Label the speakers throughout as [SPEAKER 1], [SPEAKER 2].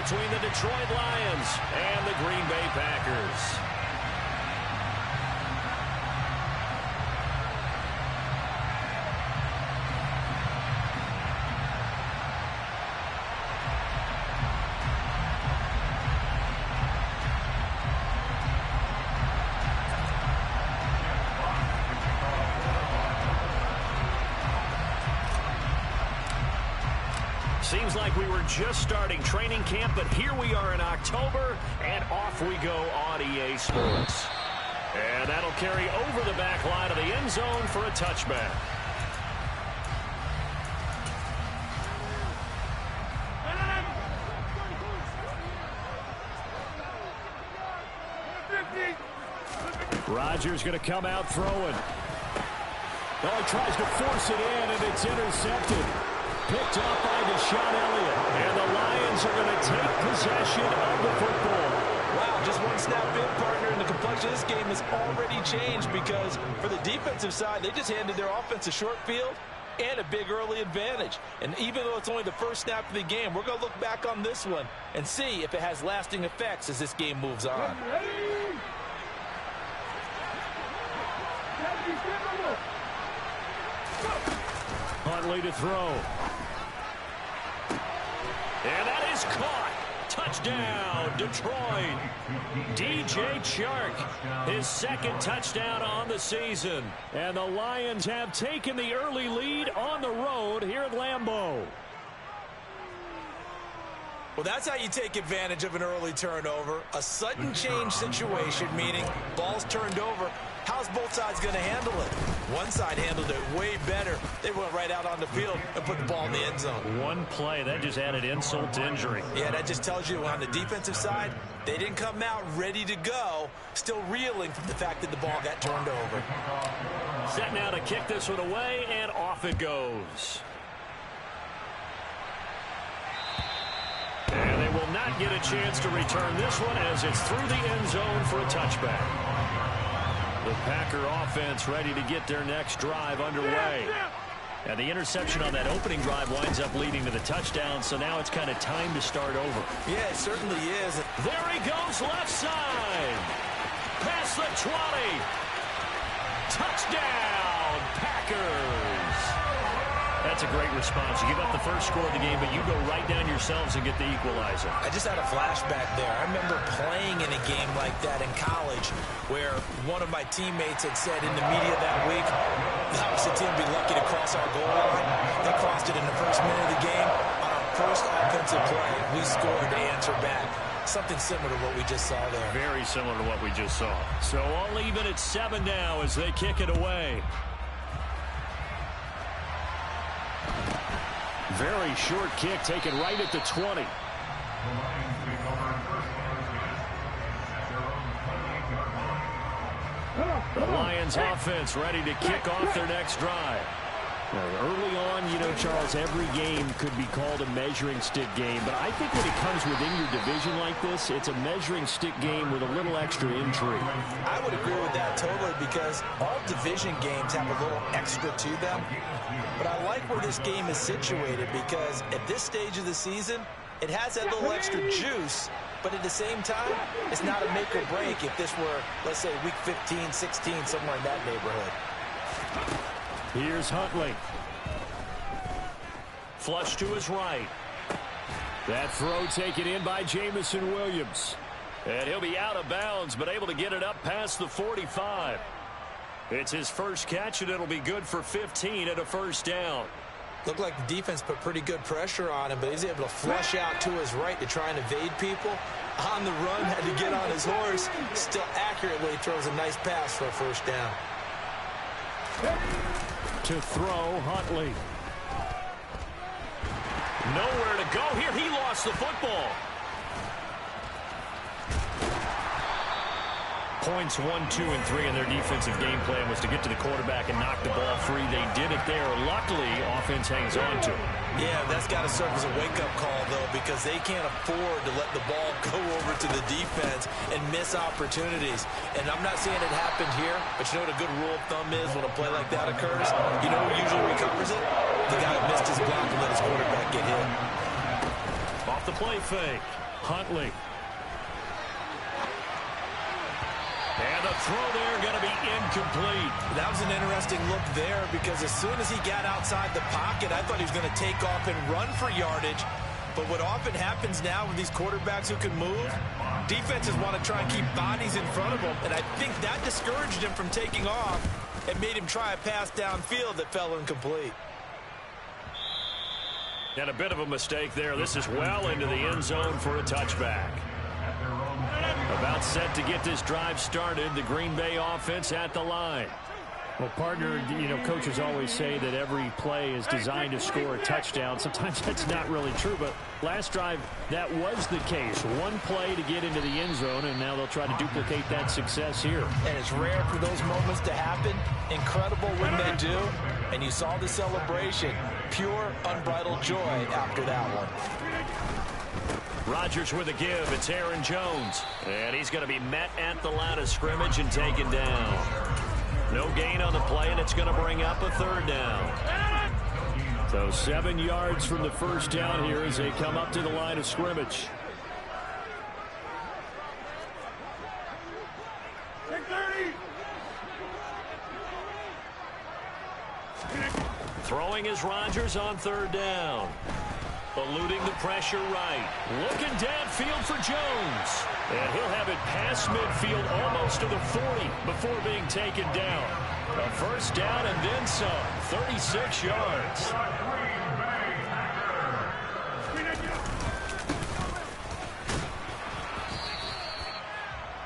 [SPEAKER 1] between the Detroit Lions and the Green Bay Packers. Seems like we were just starting training camp, but here we are in October, and off we go on EA Sports. And that'll carry over the back line of the end zone for a touchback. Rodgers going to come out throwing. Oh, he tries to force it in, and it's intercepted. Picked off by Deshaun Elliott. And the Lions are going to take possession of the football.
[SPEAKER 2] Wow, just one snap in, partner, and the complexion of this game has already changed because for the defensive side, they just handed their offense a short field and a big early advantage. And even though it's only the first snap of the game, we're going to look back on this one and see if it has lasting effects as this game moves on.
[SPEAKER 1] Huntley to throw. And that is caught. Touchdown, Detroit. DJ Chark, his second touchdown on the season. And the Lions have taken the early lead on the road here at Lambeau.
[SPEAKER 2] Well, that's how you take advantage of an early turnover. A sudden change situation, meaning ball's turned over. How's both sides going to handle it? One side handled it way better. They went right out on the field and put the ball in the end zone.
[SPEAKER 1] One play, that just added insult to injury.
[SPEAKER 2] Yeah, that just tells you on the defensive side, they didn't come out ready to go, still reeling from the fact that the ball got turned over.
[SPEAKER 1] Set now to kick this one away, and off it goes. And they will not get a chance to return this one as it's through the end zone for a touchback. The Packer offense ready to get their next drive underway. And the interception on that opening drive winds up leading to the touchdown, so now it's kind of time to start over.
[SPEAKER 2] Yeah, it certainly is.
[SPEAKER 1] There he goes, left side. Past the 20. Touchdown, Packers. That's a great response. You give up the first score of the game, but you go right down yourselves and get the equalizer.
[SPEAKER 2] I just had a flashback there. I remember playing in a game like that in college where one of my teammates had said in the media that week, the opposite team would be lucky to cross our goal line. They crossed it in the first minute of the game. On our first offensive play, we scored to answer back. Something similar to what we just saw there.
[SPEAKER 1] Very similar to what we just saw. So all even at 7 now as they kick it away. Very short kick taken right at the 20. The Lions offense ready to kick off their next drive. Now, early on, you know, Charles, every game could be called a measuring stick game. But I think when it comes within your division like this, it's a measuring stick game with a little extra intrigue.
[SPEAKER 2] I would agree with that totally because all division games have a little extra to them. But I like where this game is situated because at this stage of the season, it has that little extra juice. But at the same time, it's not a make or break if this were, let's say, week 15, 16, somewhere in that neighborhood.
[SPEAKER 1] Here's Huntley. Flush to his right. That throw taken in by Jamison Williams. And he'll be out of bounds, but able to get it up past the 45. It's his first catch, and it'll be good for 15 at a first down.
[SPEAKER 2] Looked like the defense put pretty good pressure on him, but he's able to flush out to his right to try and evade people. On the run, had to get on his horse. Still accurately throws a nice pass for a first down.
[SPEAKER 1] To throw, Huntley. Nowhere to go here. He lost the football. Points 1, 2, and 3 in their defensive game plan was to get to the quarterback and knock the ball free. They did it there. Luckily, offense hangs on to it.
[SPEAKER 2] Yeah, that's got to serve as a wake-up call, though, because they can't afford to let the ball go over to the defense and miss opportunities. And I'm not saying it happened here, but you know what a good rule of thumb is when a play like that occurs? You know who usually recovers it? The guy who missed his block and let his quarterback get hit.
[SPEAKER 1] Off the play fake. Huntley. And the throw there going to be incomplete.
[SPEAKER 2] That was an interesting look there because as soon as he got outside the pocket, I thought he was going to take off and run for yardage. But what often happens now with these quarterbacks who can move, defenses want to try and keep bodies in front of them. And I think that discouraged him from taking off and made him try a pass downfield that fell incomplete.
[SPEAKER 1] And a bit of a mistake there. This is well into the end zone for a touchback. About set to get this drive started. The Green Bay offense at the line.
[SPEAKER 3] Well, partner, you know, coaches always say that every play is designed to score a touchdown. Sometimes that's not really true, but last drive, that was the case. One play to get into the end zone, and now they'll try to duplicate that success here.
[SPEAKER 2] And it's rare for those moments to happen. Incredible when they do. And you saw the celebration. Pure, unbridled joy after that one.
[SPEAKER 1] Rodgers with a give. It's Aaron Jones. And he's going to be met at the line of scrimmage and taken down. No gain on the play, and it's going to bring up a third down.
[SPEAKER 3] So 7 yards from the first down here as they come up to the line of scrimmage.
[SPEAKER 1] Throwing is Rodgers on third down. Eluding the pressure right. Looking downfield for Jones. And he'll have it past midfield almost to the 40 before being taken down. A first down and then some. 36 yards.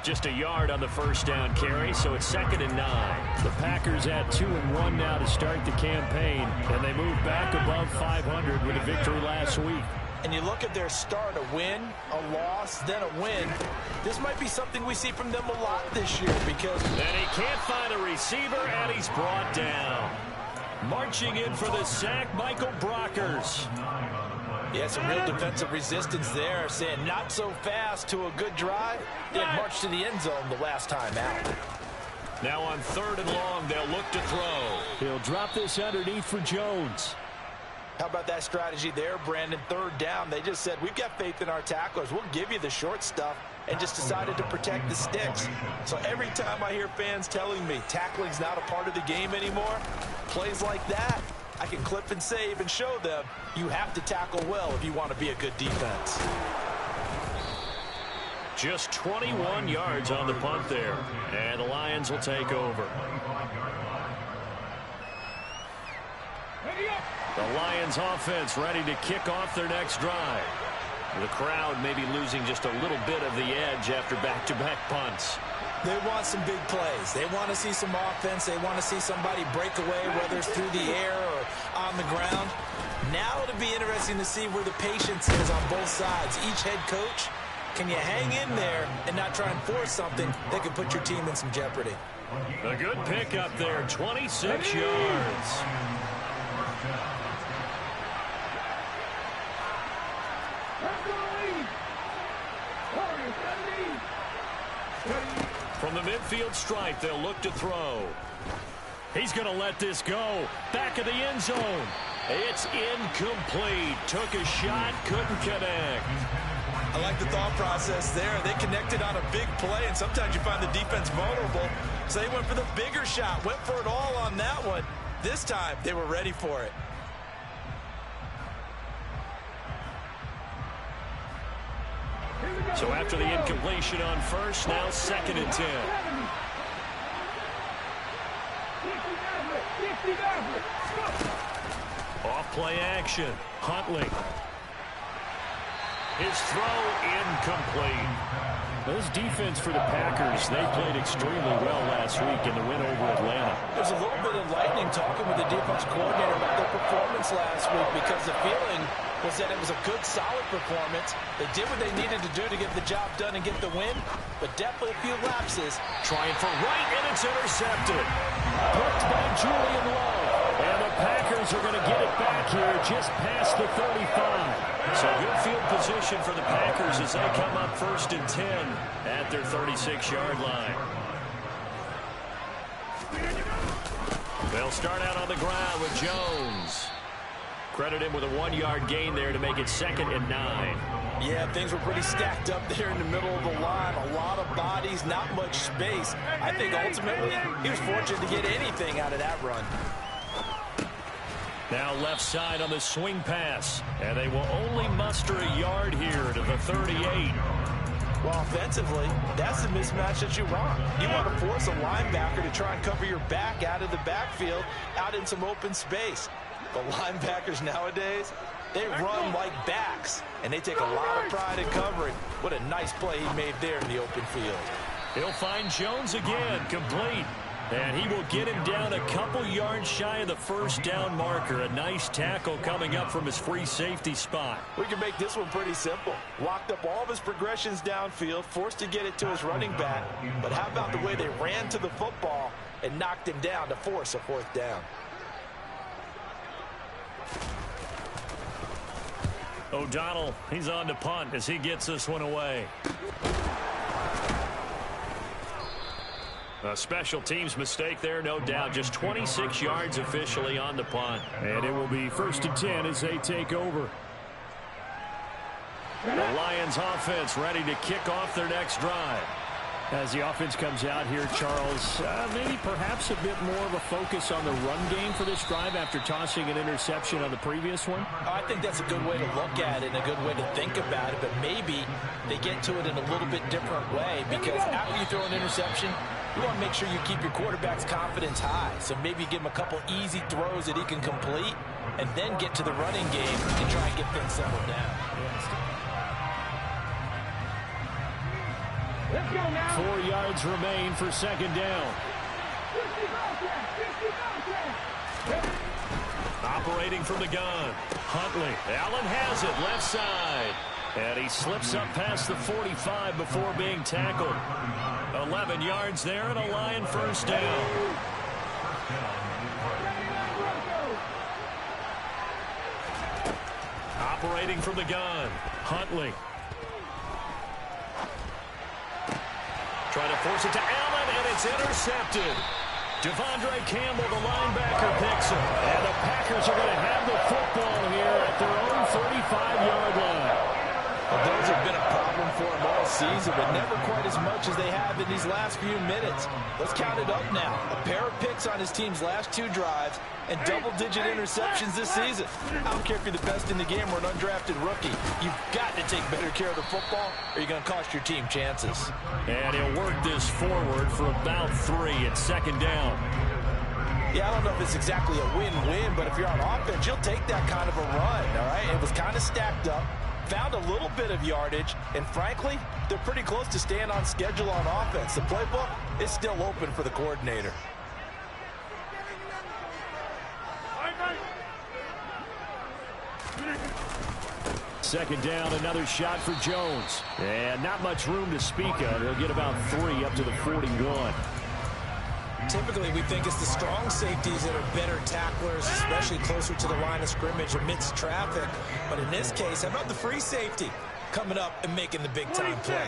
[SPEAKER 1] Just a yard on the first down carry, so it's 2nd and 9.
[SPEAKER 3] The Packers at 2-1 now to start the campaign, and they move back above 500 with a victory last week.
[SPEAKER 2] And you look at their start, a win, a loss, then a win. This might be something we see from them a lot this year because...
[SPEAKER 1] And he can't find a receiver, and he's brought down. Marching in for the sack, Michael Brockers.
[SPEAKER 2] Yeah, some real defensive resistance there, saying not so fast to a good drive. They had marched to the end zone the last time out.
[SPEAKER 1] Now on 3rd and long, they'll look to throw.
[SPEAKER 3] He'll drop this underneath for Jones.
[SPEAKER 2] How about that strategy there, Brandon? 3rd down, they just said, we've got faith in our tacklers. We'll give you the short stuff, and just decided to protect the sticks. So every time I hear fans telling me tackling's not a part of the game anymore, plays like that, I can clip and save and show them you have to tackle well if you want to be a good defense.
[SPEAKER 1] Just 21 yards on the punt there. And the Lions will take over. The Lions offense ready to kick off their next drive. The crowd may be losing just a little bit of the edge after back-to-back punts.
[SPEAKER 2] They want some big plays. They want to see some offense. They want to see somebody break away, whether it's through the air or on the ground. Now it'll be interesting to see where the patience is on both sides. Each head coach, can you hang in there and not try and force something that could put your team in some jeopardy?
[SPEAKER 1] A good pickup there, 26 yards. From the midfield stripe, they'll look to throw. He's going to let this go. Back of the end zone. It's incomplete. Took a shot, couldn't connect.
[SPEAKER 2] I like the thought process there. They connected on a big play, and sometimes you find the defense vulnerable. So they went for the bigger shot, went for it all on that one. This time, they were ready for it.
[SPEAKER 1] So after the incompletion on first, now 2nd and 10. Off play action. Huntley. His throw incomplete.
[SPEAKER 3] This defense for the Packers, they played extremely well last week in the win over Atlanta.
[SPEAKER 2] There's a little bit of lightning talking with the defense coordinator about their performance last week because the feeling was that it was a good, solid performance. They did what they needed to do to get the job done and get the win, but definitely a few lapses.
[SPEAKER 1] Trying for right, and it's intercepted.
[SPEAKER 3] Picked by Julian Love.
[SPEAKER 1] And the Packers are going to get it back here just past the 35. So good field position for the Packers as they come up 1st and 10 at their 36-yard line. They'll start out on the ground with Jones. Credit him with a 1-yard gain there to make it 2nd and 9.
[SPEAKER 2] Yeah, things were pretty stacked up there in the middle of the line. A lot of bodies, not much space. I think ultimately he was fortunate to get anything out of that run.
[SPEAKER 1] Now left side on the swing pass. And they will only muster a yard here to the 38.
[SPEAKER 2] Well, offensively, that's the mismatch that you want. You want to force a linebacker to try and cover your back out of the backfield, out in some open space. The linebackers nowadays, they run like backs, and they take a lot of pride in covering. What a nice play he made there in the open field.
[SPEAKER 1] He'll find Jones again, complete. And he will get him down a couple yards shy of the first down marker. A nice tackle coming up from his free safety spot.
[SPEAKER 2] We can make this one pretty simple. Locked up all of his progressions downfield, forced to get it to his running back. But how about the way they ran to the football and knocked him down to force a 4th down?
[SPEAKER 1] O'Donnell, he's on to punt as he gets this one away. A special teams mistake there, no doubt. Just 26 yards officially on the punt.
[SPEAKER 3] And it will be 1st and 10 as they take over.
[SPEAKER 1] The Lions offense ready to kick off their next drive.
[SPEAKER 3] As the offense comes out here, Charles, maybe perhaps a bit more of a focus on the run game for this drive after tossing an interception on the previous one?
[SPEAKER 2] I think that's a good way to look at it and a good way to think about it, but maybe they get to it in a little bit different way, because after you throw an interception, you want to make sure you keep your quarterback's confidence high. So maybe give him a couple easy throws that he can complete and then get to the running game and try and get things settled down.
[SPEAKER 3] 4 yards remain for 2nd down.
[SPEAKER 1] Operating from the gun. Huntley. Allen has it left side. And he slips up past the 45 before being tackled. 11 yards there and a Lion 1st down. Operating from the gun. Huntley. Trying to force it to Allen, and it's intercepted. Devondre Campbell, the linebacker, picks him. And the Packers are going to have the football here at their own 35-yard line.
[SPEAKER 2] Well, those have been a problem for him all season, but never quite as much as they have in these last few minutes. Let's count it up now. A pair of picks on his team's last 2 drives and double-digit interceptions this season. I don't care if you're the best in the game or an undrafted rookie. You've got to take better care of the football or you're going to cost your team chances.
[SPEAKER 1] And he'll work this forward for about 3 at 2nd down.
[SPEAKER 2] Yeah, I don't know if it's exactly a win-win, but if you're on offense, you'll take that kind of a run, all right? It was kind of stacked up. Found a little bit of yardage, and frankly, they're pretty close to staying on schedule on offense. The playbook is still open for the coordinator.
[SPEAKER 3] Second down, another shot for Jones. And not much room to speak of. He'll get about 3 up to the 41.
[SPEAKER 2] Typically, we think it's the strong safeties that are better tacklers, especially closer to the line of scrimmage amidst traffic. But in this case, how about the free safety coming up and making the big-time play?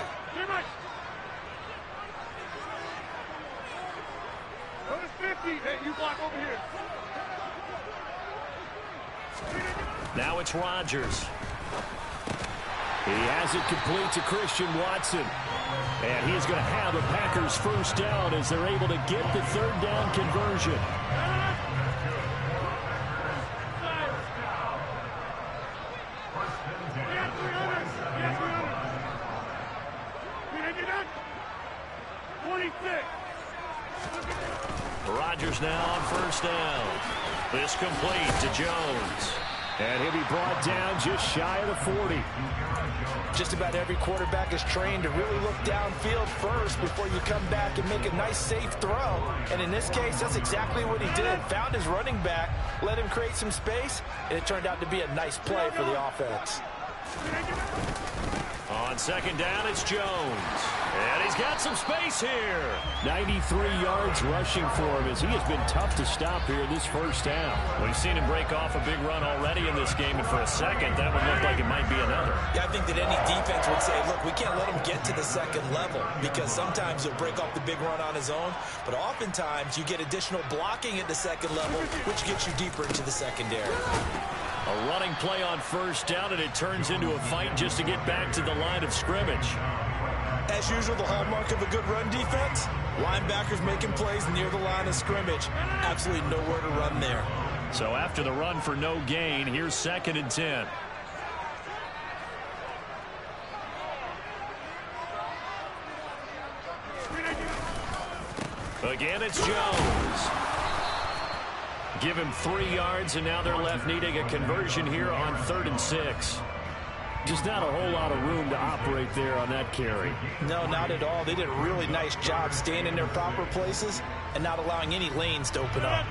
[SPEAKER 1] Now it's Rodgers.
[SPEAKER 3] He has it complete to Christian Watson. And he's going to have a Packers 1st down as they're able to get the 3rd down conversion.
[SPEAKER 1] Rodgers now on 1st down. This complete to Jones.
[SPEAKER 3] And he'll be brought down just shy of the 40.
[SPEAKER 2] Just about every quarterback is trained to really look downfield first before you come back and make a nice, safe throw. And in this case, that's exactly what he did. Found his running back, let him create some space, and it turned out to be a nice play for the offense.
[SPEAKER 1] On 2nd down, it's Jones. And he's got some space here.
[SPEAKER 3] 93 yards rushing for him as he has been tough to stop here this 1st down.
[SPEAKER 1] We've seen him break off a big run already in this game, and for a second, that would look like it might be another.
[SPEAKER 2] Yeah, I think that any defense would say, look, we can't let him get to the 2nd level, because sometimes he'll break off the big run on his own, but oftentimes you get additional blocking at the 2nd level, which gets you deeper into the secondary.
[SPEAKER 1] A running play on first down, and it turns into a fight just to get back to the line of scrimmage.
[SPEAKER 2] As usual, the hallmark of a good run defense, linebackers making plays near the line of scrimmage. Absolutely nowhere to run there.
[SPEAKER 1] So after the run for no gain, here's 2nd and 10. Again, it's Jones. Give him 3 yards, and now they're left needing a conversion here on 3rd and 6.
[SPEAKER 3] Just not a whole lot of room to operate there on that carry.
[SPEAKER 2] No, not at all. They did a really nice job staying in their proper places and not allowing any lanes to open up.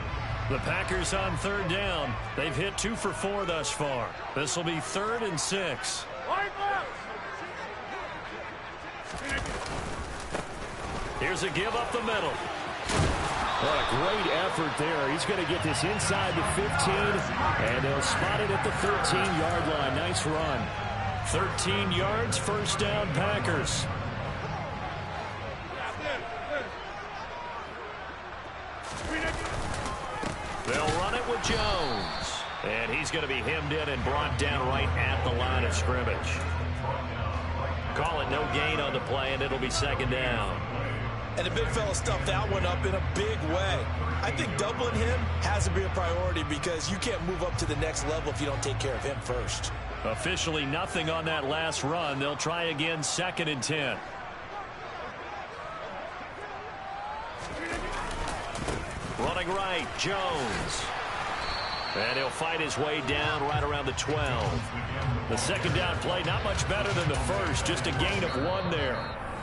[SPEAKER 1] The Packers on 3rd down. They've hit 2 for 4 thus far. This will be 3rd and 6. Here's a give up the middle.
[SPEAKER 3] What a great effort there. He's going to get this inside the 15, and they'll spot it at the 13-yard line. Nice run.
[SPEAKER 1] 13 yards, first down, Packers. They'll run it with Jones. And he's going to be hemmed in and brought down right at the line of scrimmage. Call it no gain on the play, and it'll be 2nd down.
[SPEAKER 2] And the big fella stuffed that one up in a big way. I think doubling him has to be a priority because you can't move up to the next level if you don't take care of him first.
[SPEAKER 1] Officially nothing on that last run. They'll try again, 2nd and 10. Running right, Jones. And he'll fight his way down right around the 12. The 2nd down play, not much better than the first, just a gain of 1 there.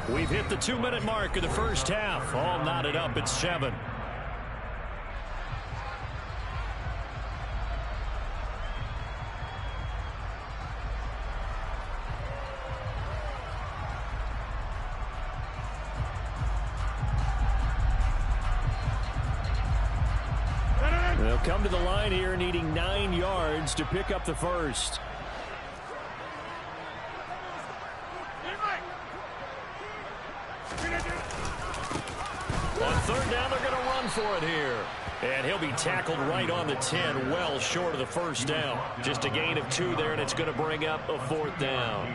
[SPEAKER 1] We've hit the 2-minute mark of the first half. All knotted up at 7. They'll come to the line here needing 9 yards to pick up the first. On 3rd down, they're going to run for it here. And he'll be tackled right on the 10, well short of the first down. Just a gain of 2 there, and it's going to bring up a 4th down.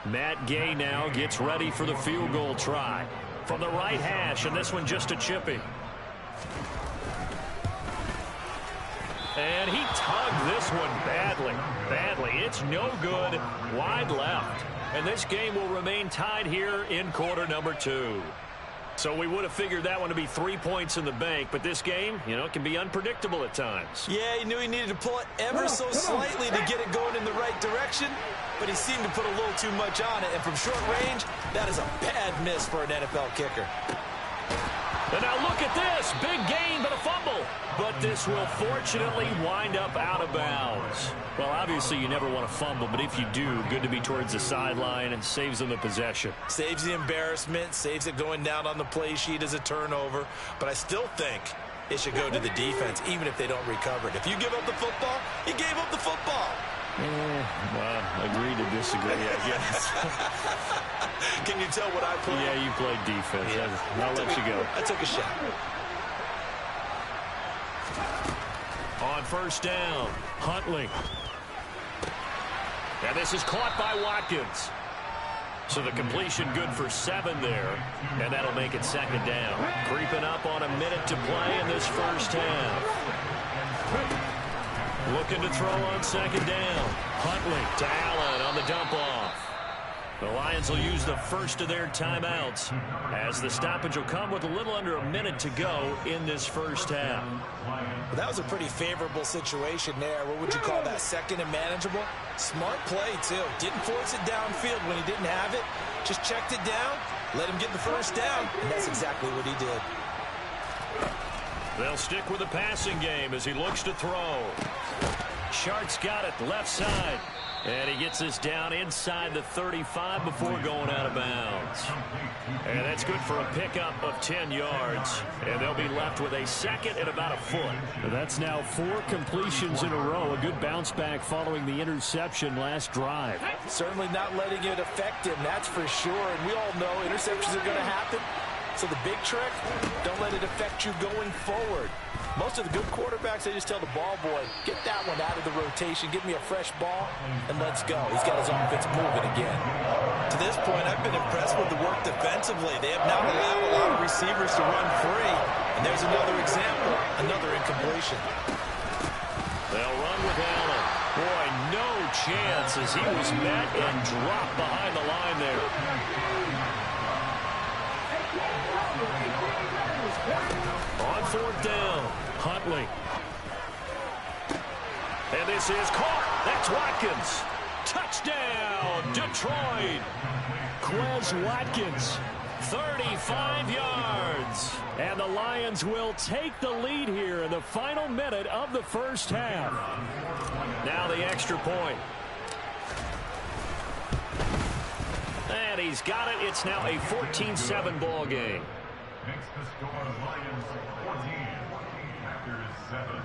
[SPEAKER 1] Matt Gay now gets ready for the field goal try. From the right hash, and this one just a chippy. And he tugged this one badly. It's no good. Wide left. And this game will remain tied here in quarter number 2. So we would have figured that one to be 3 points in the bank, but this game, it can be unpredictable at times.
[SPEAKER 2] Yeah, he knew he needed to pull it ever so slightly to get it going in the right direction, but he seemed to put a little too much on it, and from short range, that is a bad miss for an NFL kicker.
[SPEAKER 1] And now look at this. Big gain, but a fumble. But this will fortunately wind up out of bounds. Well, obviously you never want to fumble, but if you do, good to be towards the sideline and saves them the possession.
[SPEAKER 2] Saves the embarrassment, saves it going down on the play sheet as a turnover. But I still think it should go to the defense, even if they don't recover it. If you give up the football, you gave up the football.
[SPEAKER 1] Well, agree to disagree, I guess.
[SPEAKER 2] Can you tell what I played?
[SPEAKER 1] Yeah, you played defense. Yeah. I'll let you go.
[SPEAKER 2] I took a shot.
[SPEAKER 1] On 1st down, Huntley. And this is caught by Watkins. So the completion good for 7 there. And that'll make it 2nd down. Creeping up on a minute to play in this first half. Looking to throw on 2nd down. Huntley to Allen on the dump-off. The Lions will use the first of their timeouts as the stoppage will come with a little under a minute to go in this first half.
[SPEAKER 2] Well, that was a pretty favorable situation there. What would you call that? 2nd and manageable? Smart play, too. Didn't force it downfield when he didn't have it. Just checked it down, let him get the first down, and that's exactly what he did.
[SPEAKER 1] They'll stick with the passing game as he looks to throw. Shart's got it left side. And he gets this down inside the 35 before going out of bounds. And that's good for a pickup of 10 yards. And they'll be left with a 2nd and about a foot.
[SPEAKER 3] That's now 4 completions in a row. A good bounce back following the interception last drive.
[SPEAKER 2] Certainly not letting it affect him, that's for sure. And we all know interceptions are going to happen. So the big trick, don't let it affect you going forward. Most of the good quarterbacks, they just tell the ball boy, get that one out of the rotation, give me a fresh ball, and let's go. He's got his offense moving again.
[SPEAKER 4] To this point, I've been impressed with the work defensively. They have not allowed a lot of receivers to run free. And there's another example, another incompletion.
[SPEAKER 1] They'll run with Allen. Boy, no chance as he was met and dropped behind the line there. On fourth down, Huntley. And this is caught. That's Watkins. Touchdown, Detroit. Quez Watkins, 35 yards. And the Lions will take the lead here in the final minute of the first half. Now the extra point. And he's got it. It's now a 14-7 ball game.
[SPEAKER 5] Makes the score Lions 14, Packers 7.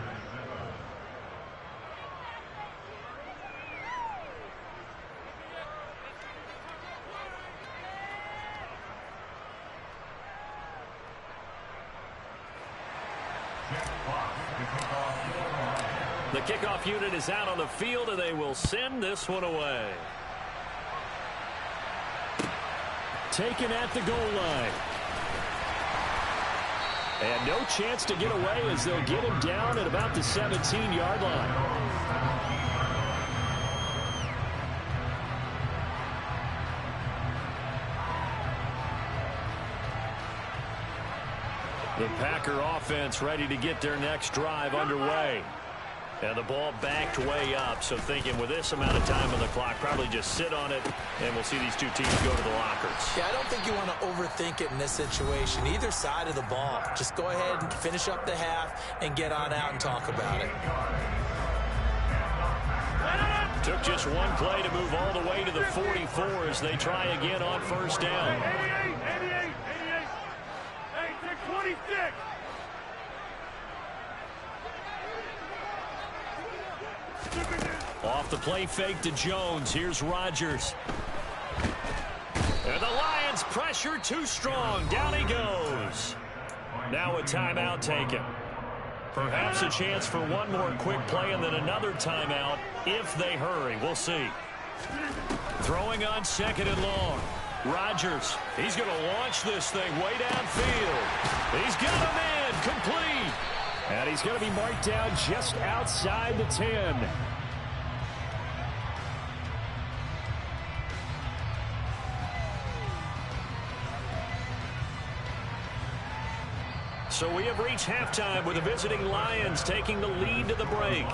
[SPEAKER 1] The kickoff unit is out on the field, and they will send this one away.
[SPEAKER 3] Taken at the goal line. And no chance to get away as they'll get him down at about the 17-yard line.
[SPEAKER 1] The Packer offense ready to get their next drive underway. And the ball backed way up, so thinking with this amount of time on the clock, probably just sit on it, and we'll see these two teams go to the lockers.
[SPEAKER 2] Yeah, I don't think you want to overthink it in this situation. Either side of the ball. Just go ahead and finish up the half and get on out and talk about it.
[SPEAKER 1] Took just one play to move all the way to the 44 as they try again on first down.
[SPEAKER 5] 88. Hey, 26.
[SPEAKER 1] Off the play fake to Jones. Here's Rodgers. And the Lions pressure too strong. Down he goes. Now a timeout taken. Perhaps a chance for one more quick play and then another timeout if they hurry. We'll see. Throwing on second and long. Rodgers, he's going to launch this thing way downfield. He's got him in, complete.
[SPEAKER 3] And he's going to be marked down just outside the 10.
[SPEAKER 1] So we have reached halftime with the visiting Lions taking the lead to the break.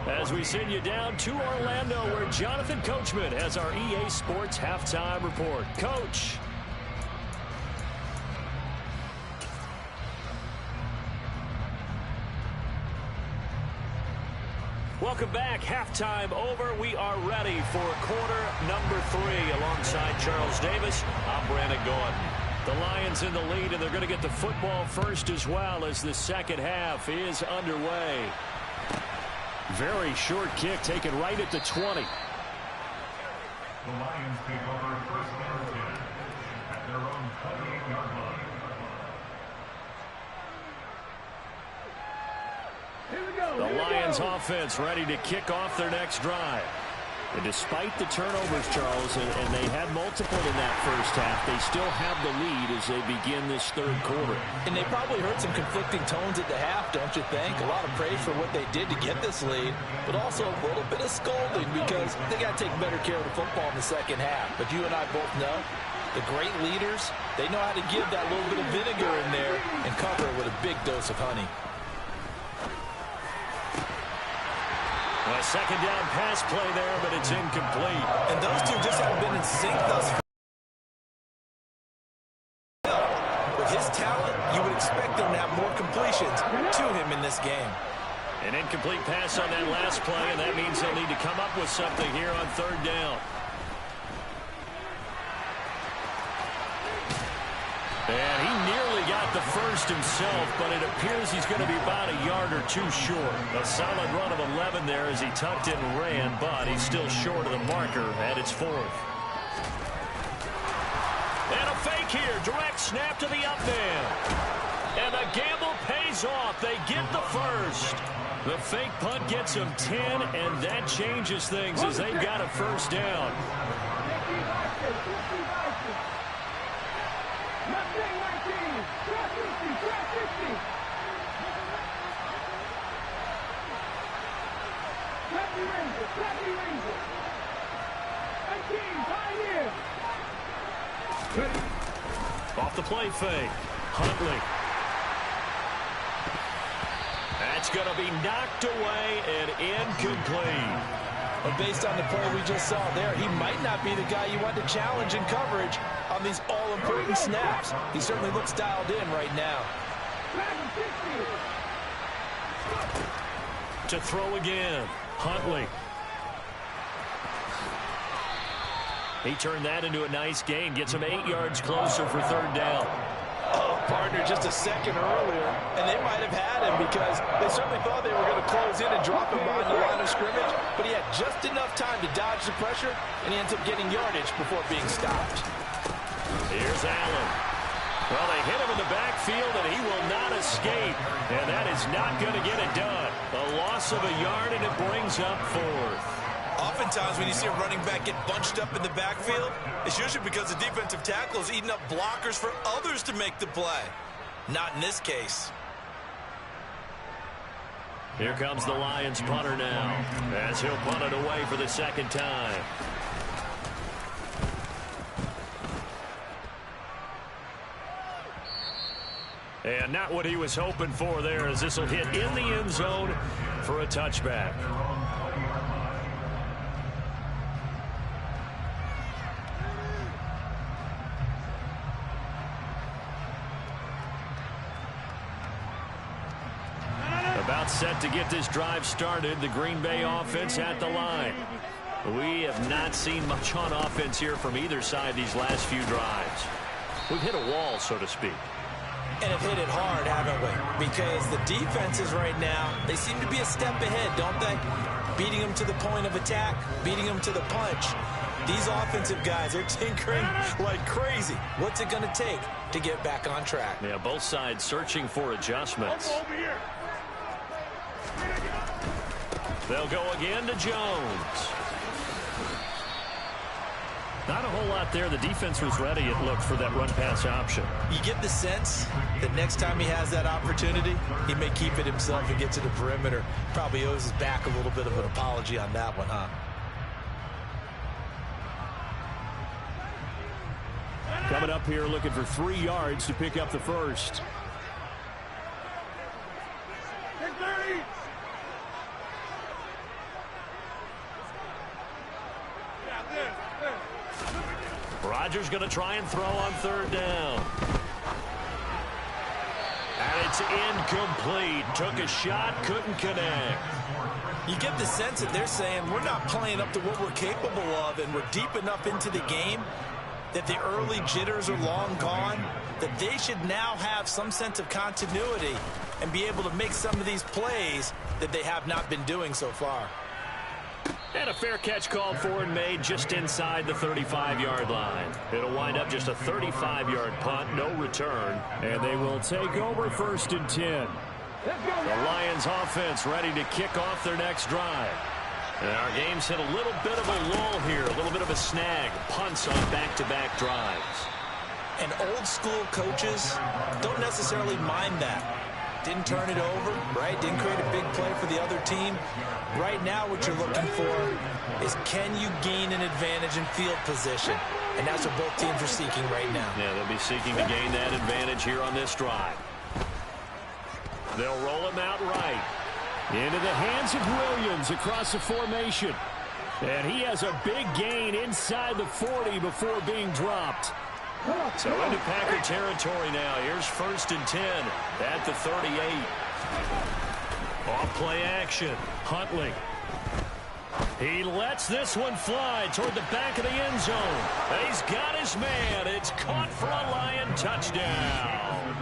[SPEAKER 1] As we send you down to Orlando, where Jonathan Coachman has our EA Sports halftime report. Coach. Welcome back. Halftime over. We are ready for quarter number 3. Alongside Charles Davis, I'm Brandon Gordon. The Lions in the lead, and they're going to get the football first as well as the second half is underway.
[SPEAKER 3] Very short kick taken right at the 20.
[SPEAKER 5] The Lions take over first and 10 at their own 28-yard line.
[SPEAKER 1] The Lions offense ready to kick off their next drive.
[SPEAKER 3] And despite the turnovers, Charles, and they had multiple in that first half, they still have the lead as they begin this third quarter.
[SPEAKER 2] And they probably heard some conflicting tones at the half, don't you think? A lot of praise for what they did to get this lead, but also a little bit of scolding because they got to take better care of the football in the second half. But you and I both know the great leaders, they know how to give that little bit of vinegar in there and cover it with a big dose of honey.
[SPEAKER 1] A second down pass play there, but it's incomplete.
[SPEAKER 2] And those two just haven't been in sync thus far. With his talent, you would expect them to have more completions to him in this game.
[SPEAKER 1] An incomplete pass on that last play, and that means they'll need to come up with something here on third down. And he nearly got the first himself, but it appears he's going to be about a yard or two short. A solid run of 11 there as he tucked in and ran, but he's still short of the marker at its 4th. And a fake back here. Direct snap to the up man. And the gamble pays off. They get the first. The fake punt gets them 10, and that changes things as they've got a first down. Off the play fake. Huntley. That's going to be knocked away and incomplete.
[SPEAKER 2] But based on the play we just saw there, he might not be the guy you want to challenge in coverage on these all-important snaps. He certainly looks dialed in right now.
[SPEAKER 1] To throw again. Huntley. He turned that into a nice gain. Gets him 8 yards closer for third down.
[SPEAKER 2] Oh, partner, just a second earlier, and they might have had him because they certainly thought they were going to close in and drop him behind the line of scrimmage, but he had just enough time to dodge the pressure, and he ends up getting yardage before being stopped.
[SPEAKER 1] Here's Allen. Well, they hit him in the backfield, and he will not escape, and that is not going to get it done. A loss of a yard, and it brings up fourth.
[SPEAKER 4] Oftentimes when you see a running back get bunched up in the backfield, it's usually because the defensive tackle is eating up blockers for others to make the play. Not in this case.
[SPEAKER 1] Here comes the Lions punter now, as he'll punt it away for the second time. And not what he was hoping for there, as this will hit in the end zone for a touchback. About set to get this drive started. The Green Bay offense at the line. We have not seen much on offense here from either side these last few drives. We've hit a wall, so to speak.
[SPEAKER 2] And have hit it hard, haven't we? Because the defenses right now, they seem to be a step ahead, don't they? Beating them to the point of attack, beating them to the punch. These offensive guys are tinkering like crazy. What's it going to take to get back on track?
[SPEAKER 1] Yeah, both sides searching for adjustments. They'll go again to Jones. Not a whole lot there. The defense was ready, it looked, for that run-pass option.
[SPEAKER 2] You get the sense that next time he has that opportunity, he may keep it himself and get to the perimeter. Probably owes his back a little bit of an apology on that one, huh?
[SPEAKER 3] Coming up here looking for 3 yards to pick up the first.
[SPEAKER 1] Rodgers going to try and throw on third down. And it's incomplete. Took a shot, couldn't connect.
[SPEAKER 2] You get the sense that they're saying we're not playing up to what we're capable of, and we're deep enough into the game that the early jitters are long gone, that they should now have some sense of continuity and be able to make some of these plays that they have not been doing so far.
[SPEAKER 1] And a fair catch called for and made just inside the 35-yard line. It'll wind up just a 35-yard punt, no return.
[SPEAKER 3] And they will take over first and 10.
[SPEAKER 1] The Lions offense ready to kick off their next drive. And our game's hit a little bit of a lull here, a little bit of a snag. Punts on back-to-back drives.
[SPEAKER 2] And old school coaches don't necessarily mind that. Didn't turn it over, right? Didn't create a big play for the other team. Right now what you're looking for is, can you gain an advantage in field position? And that's what both teams are seeking right now.
[SPEAKER 1] Yeah, they'll be seeking to gain that advantage here on this drive. They'll roll him out right.
[SPEAKER 3] Into the hands of Williams across the formation. And he has a big gain inside the 40 before being dropped.
[SPEAKER 1] So into Packer territory now. Here's first and 10 at the 38. Off play action. Huntley. He lets this one fly toward the back of the end zone. He's got his man. It's caught for a Lion touchdown.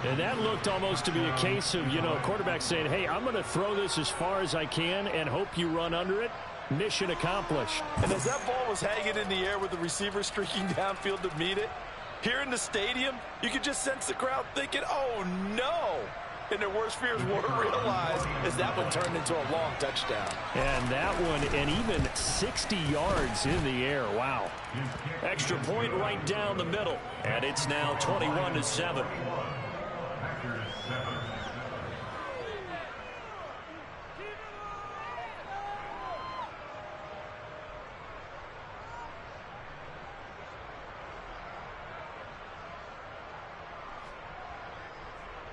[SPEAKER 3] And that looked almost to be a case of, quarterback saying, hey, I'm going to throw this as far as I can and hope you run under it. Mission accomplished.
[SPEAKER 2] And as that ball was hanging in the air with the receiver streaking downfield to meet it, Here in the stadium, you could just sense the crowd thinking, oh, no. And their worst fears weren't realized as that one turned into a long touchdown.
[SPEAKER 3] And that one, and even 60 yards in the air. Wow.
[SPEAKER 1] Extra point right down the middle. And it's now 21-7.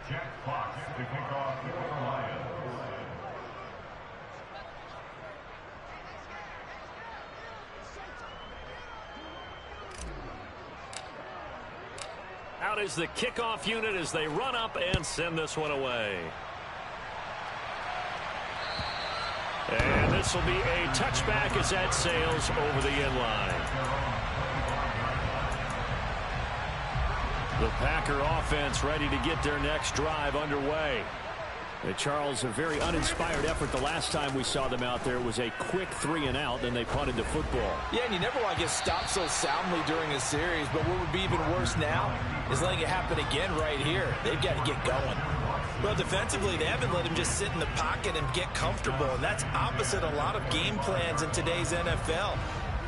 [SPEAKER 5] Jack Fox to kick off for the Lions.
[SPEAKER 1] Out is the kickoff unit as they run up and send this one away. And this will be a touchback as that sails over the end line. The Packer offense ready to get their next drive underway.
[SPEAKER 3] And Charles, a very uninspired effort the last time we saw them out there. It was a quick 3-and-out, then they punted the football.
[SPEAKER 2] Yeah, and you never want to get stopped so soundly during a series, but what would be even worse now is letting it happen again right here. They've got to get going. Well, defensively, they haven't let him just sit in the pocket and get comfortable, and that's opposite a lot of game plans in today's NFL.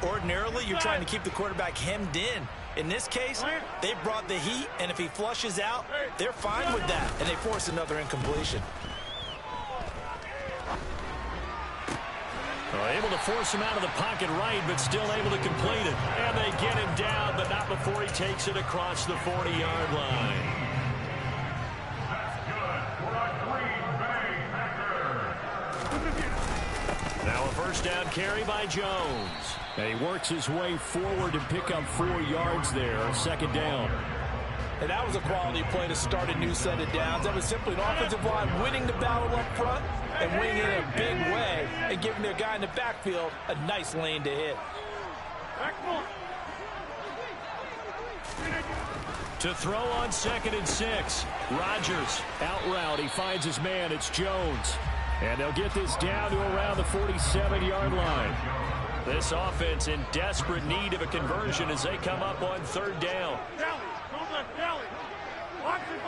[SPEAKER 2] Ordinarily, you're trying to keep the quarterback hemmed in. In this case, they brought the heat, and if he flushes out, they're fine with that, and they force another incompletion.
[SPEAKER 1] Able to force him out of the pocket right, but still able to complete it. And they get him down, but not before he takes it across the 40-yard line.
[SPEAKER 5] That's good for a Green Bay Packer.
[SPEAKER 1] Now a first down carry by Jones.
[SPEAKER 3] And he works his way forward and pick up 4 yards there, second down.
[SPEAKER 2] And that was a quality play to start a new set of downs. That was simply an offensive line winning the battle up front and winning it in a big way and giving their guy in the backfield a nice lane to hit.
[SPEAKER 1] To throw on 2nd and 6. Rodgers out route. He finds his man. It's Jones.
[SPEAKER 3] And they'll get this down to around the 47-yard line.
[SPEAKER 1] This offense in desperate need of a conversion as they come up on 3rd down.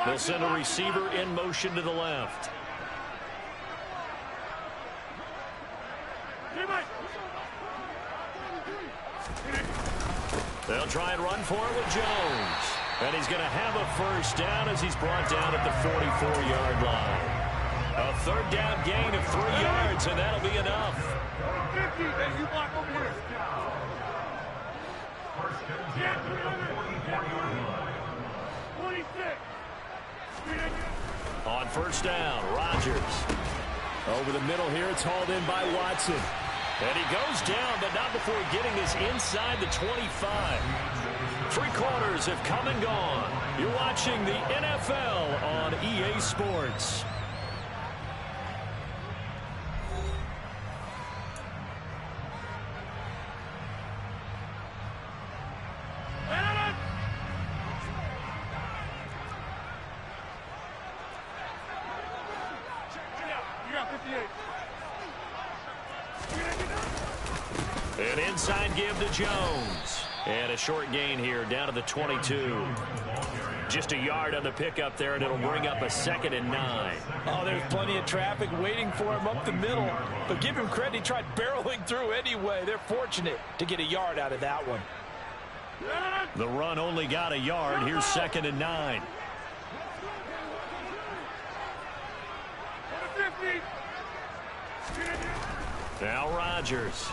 [SPEAKER 1] They'll send a receiver in motion to the left. They'll try and run for it with Jones. And he's going to have a first down as he's brought down at the 44-yard line. A 3rd down gain of 3 yards, and that'll be enough. On 1st down, Rodgers.
[SPEAKER 3] Over the middle here, it's hauled in by Watson.
[SPEAKER 1] And he goes down, but not before getting this inside the 25. 3 quarters have come and gone. You're watching the NFL on EA Sports. An inside give to Jones. And a short gain here down to the 22. Just a yard on the pickup there, and it'll bring up a 2nd and 9.
[SPEAKER 2] Oh, there's plenty of traffic waiting for him up the middle. But give him credit, he tried barreling through anyway. They're fortunate to get a yard out of that one.
[SPEAKER 1] The run only got a yard. Here's 2nd and 9. Now Rodgers.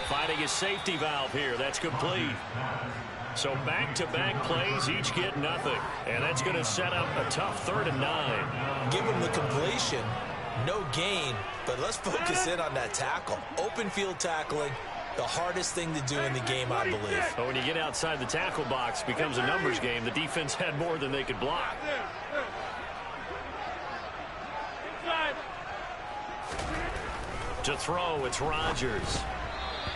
[SPEAKER 1] Finding his safety valve here. That's complete. So back-to-back plays, each get nothing. And that's going to set up a tough 3rd and 9.
[SPEAKER 2] Give him the completion. No gain. But let's focus in on that tackle. Open field tackling. The hardest thing to do in the game, I believe.
[SPEAKER 1] But when you get outside the tackle box, it becomes a numbers game. The defense had more than they could block. To throw, it's Rodgers.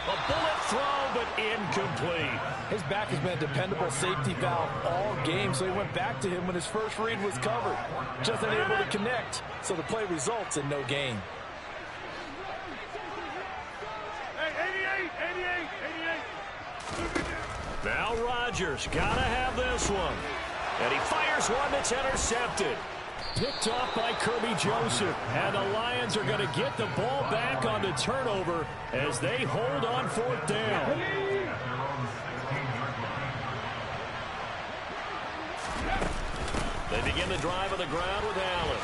[SPEAKER 1] A bullet throw, but incomplete.
[SPEAKER 2] His back has been a dependable safety valve all game, so he went back to him when his first read was covered. Just unable to connect, so the play results in no gain.
[SPEAKER 1] Now Rodgers got to have this one. And he fires one that's intercepted.
[SPEAKER 3] Picked off by Kirby Joseph. And the Lions are going to get the ball back on the turnover as they hold on 4th down.
[SPEAKER 1] They begin the drive on the ground with Allen.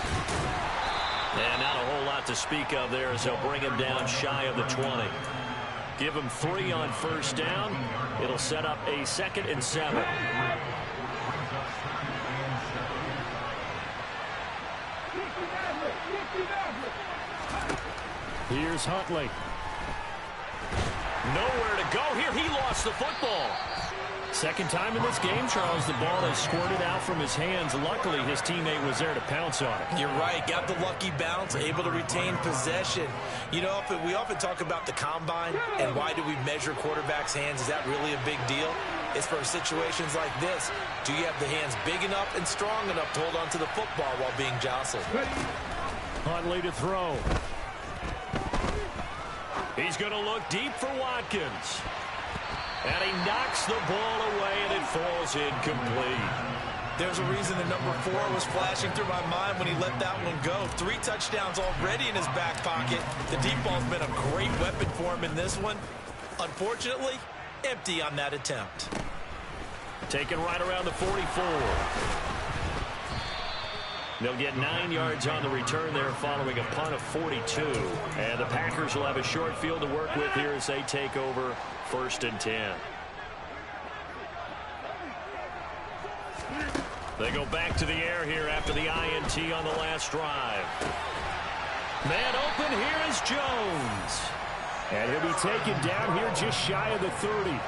[SPEAKER 1] And not a whole lot to speak of there as they'll bring him down shy of the 20. Give him 3 on 1st down. It'll set up a 2nd and 7.
[SPEAKER 3] Here's Huntley.
[SPEAKER 1] Nowhere to go here. He lost the football.
[SPEAKER 3] Second time in this game, Charles, the ball has squirted out from his hands. Luckily, his teammate was there to pounce on it.
[SPEAKER 2] You're right. Got the lucky bounce, able to retain possession. You know, we often talk about the combine and why do we measure quarterbacks' hands. Is that really a big deal? It's for situations like this. Do you have the hands big enough and strong enough to hold onto the football while being jostled?
[SPEAKER 3] Huntley to throw.
[SPEAKER 1] He's going to look deep for Watkins. And he knocks the ball away, and it falls incomplete.
[SPEAKER 2] There's a reason the number 4 was flashing through my mind when he let that one go. 3 touchdowns already in his back pocket. The deep ball's been a great weapon for him in this one. Unfortunately, empty on that attempt.
[SPEAKER 1] Taken right around the 44. They'll get 9 yards on the return there following a punt of 42. And the Packers will have a short field to work with here as they take over 1st and 10. They go back to the air here after the INT on the last drive. Man open, here is Jones.
[SPEAKER 3] And he'll be taken down here just shy of the 30.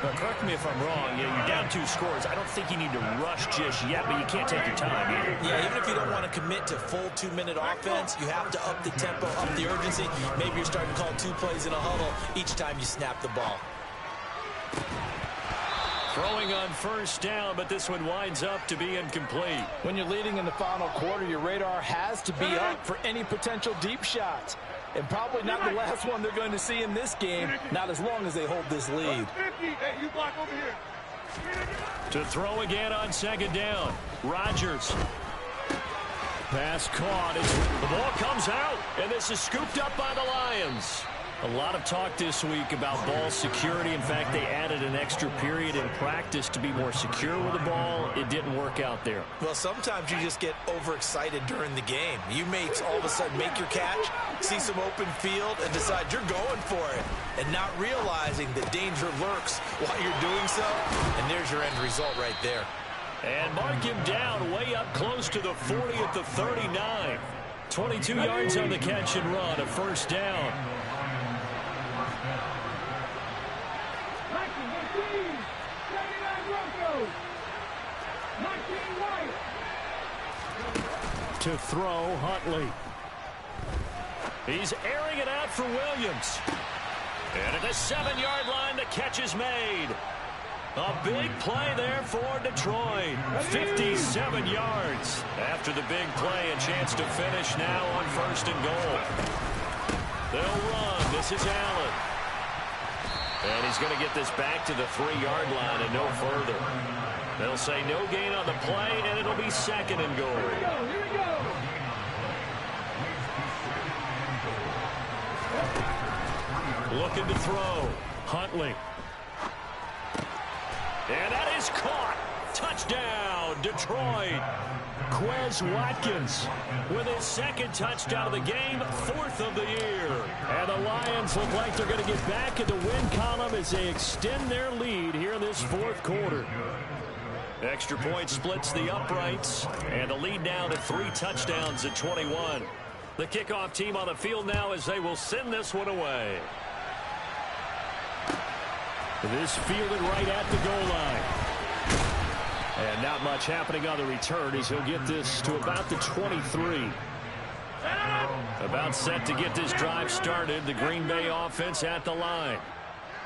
[SPEAKER 1] Now, correct me if I'm wrong. You're down 2 scores. I don't think you need to rush just yet, but you can't take your time either.
[SPEAKER 2] Yeah, even if you don't want to commit to full 2-minute offense, you have to up the tempo, up the urgency. Maybe you're starting to call 2 plays in a huddle each time you snap the ball.
[SPEAKER 1] Throwing on 1st down, but this one winds up to be incomplete.
[SPEAKER 6] When you're leading in the final quarter, your radar has to be up for any potential deep shots. And probably not the last one they're going to see in this game, not as long as they hold this lead.
[SPEAKER 1] To throw again on 2nd down. Rodgers.
[SPEAKER 3] Pass caught.
[SPEAKER 1] The ball comes out, and this is scooped up by the Lions.
[SPEAKER 3] A lot of talk this week about ball security. In fact, they added an extra period in practice to be more secure with the ball. It didn't work out there.
[SPEAKER 2] Well, sometimes you just get overexcited during the game. You may all of a sudden make your catch, see some open field, and decide you're going for it, and not realizing that danger lurks while you're doing so, and there's your end result right there.
[SPEAKER 1] And mark him down way up close to the 40 at the 39. 22 yards on the catch and run, a 1st down.
[SPEAKER 3] To throw, Huntley.
[SPEAKER 1] He's airing it out for Williams. And at the 7-yard line, the catch is made. A big play there for Detroit. 57 yards. After the big play, a chance to finish now on 1st and goal. They'll run. This is Allen. And he's going to get this back to the 3-yard line and no further. They'll say no gain on the play, and it'll be 2nd and goal.
[SPEAKER 5] Here we go.
[SPEAKER 1] Looking to throw. Huntley. And that is caught. Touchdown, Detroit. Quez Watkins with his 2nd touchdown of the game, 4th of the year.
[SPEAKER 3] And the Lions look like they're going to get back in the win column as they extend their lead here in this 4th quarter.
[SPEAKER 1] Extra point splits the uprights, and the lead now to 3 touchdowns at 21. The kickoff team on the field now as they will send this one away.
[SPEAKER 3] This fielded right at the goal line. And not much happening on the return as he'll get this to about the 23.
[SPEAKER 1] About set to get this drive started. The Green Bay offense at the line.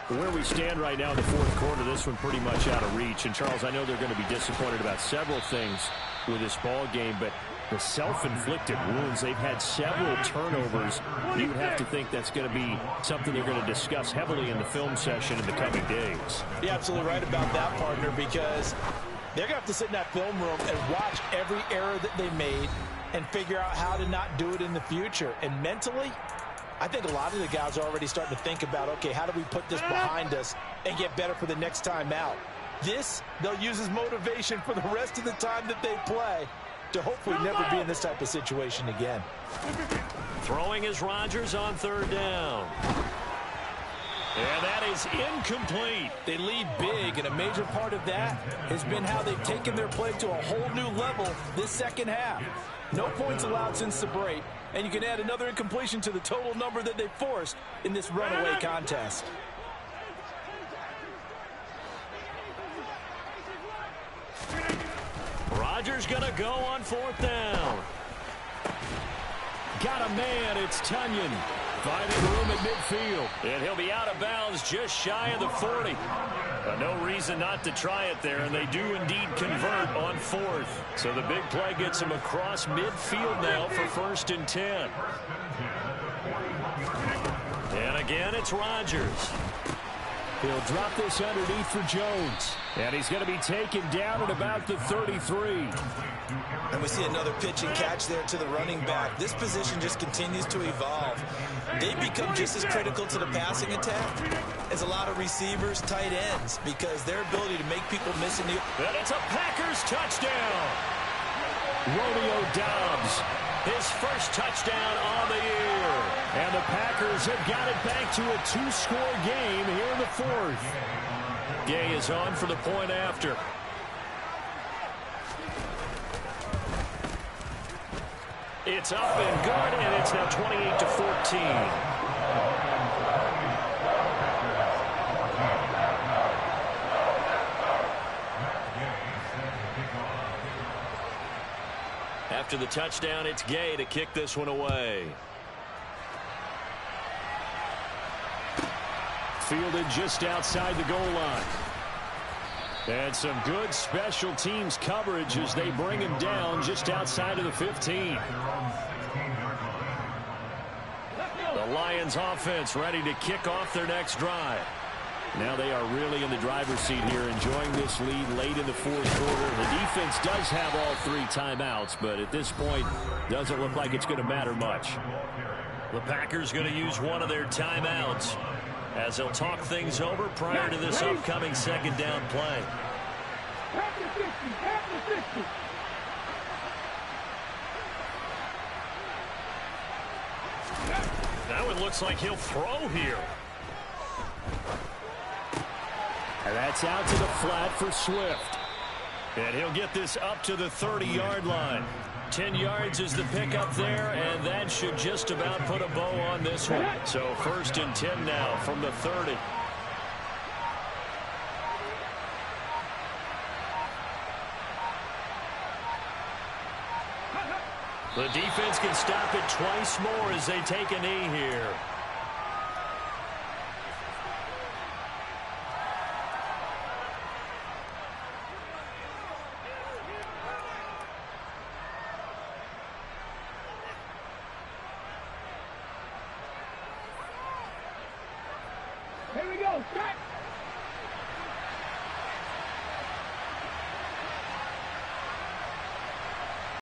[SPEAKER 3] Where we stand right now in the 4th quarter, this one pretty much out of reach. And, Charles, I know they're going to be disappointed about several things with this ball game, but The self-inflicted wounds, they've had several turnovers. You would have to think that's going to be something they're going to discuss heavily in the film session in the coming days.
[SPEAKER 6] You're absolutely right about that, partner, because they're going to have to sit in that film room and watch every error that they made and figure out how to not do it in the future. And mentally, I think a lot of the guys are already starting to think about, okay, how do we put this behind us and get better for the next time out? This, they'll use as motivation for the rest of the time that they play to hopefully never be in this type of situation again.
[SPEAKER 1] Throwing is Rodgers on third down. And that is incomplete.
[SPEAKER 6] They lead big, and a major part of that has been how they've taken their play to a whole new level this second half. No points allowed since the break, and you can add another incompletion to the total number that they forced in this runaway contest.
[SPEAKER 1] Rodgers going to go on fourth down. Got a man. It's Tunyon. Finding room at midfield. And he'll be out of bounds just shy of the 40. No reason not to try it there, and they do indeed convert on fourth. So the big play gets him across midfield now for 1st and 10. And again, it's Rodgers. He'll drop this underneath for Jones. And he's going to be taken down at about the 33.
[SPEAKER 2] And we see another pitch and catch there to the running back. This position just continues to evolve. They become just as critical to the passing attack as a lot of receivers, tight ends, because their ability to make people miss in the...
[SPEAKER 1] And it's a Packers touchdown. Romeo Doubs, his first touchdown on the year. And the Packers have got it back to a 2-score game here in the fourth. Gay is on for the point after. It's up and good, and it's now 28-14. After the touchdown, it's Gay to kick this one away. Fielded just outside the goal line. And some good special teams coverage as they bring him down just outside of the 15. The Lions offense ready to kick off their next drive. Now they are really in the driver's seat here, enjoying this lead late in the fourth quarter. The defense does have all 3 timeouts, but at this point, doesn't look like it's going to matter much. The Packers going to use one of their timeouts as they'll talk things over prior to this upcoming second down play. Now it looks like he'll throw here.
[SPEAKER 3] And that's out to the flat for Swift.
[SPEAKER 1] And he'll get this up to the 30-yard line. 10 yards is the pickup there, and that should just about put a bow on this one. So 1st and 10 now from the 30. The defense can stop it twice more as they take a knee here.
[SPEAKER 7] Here we go, start.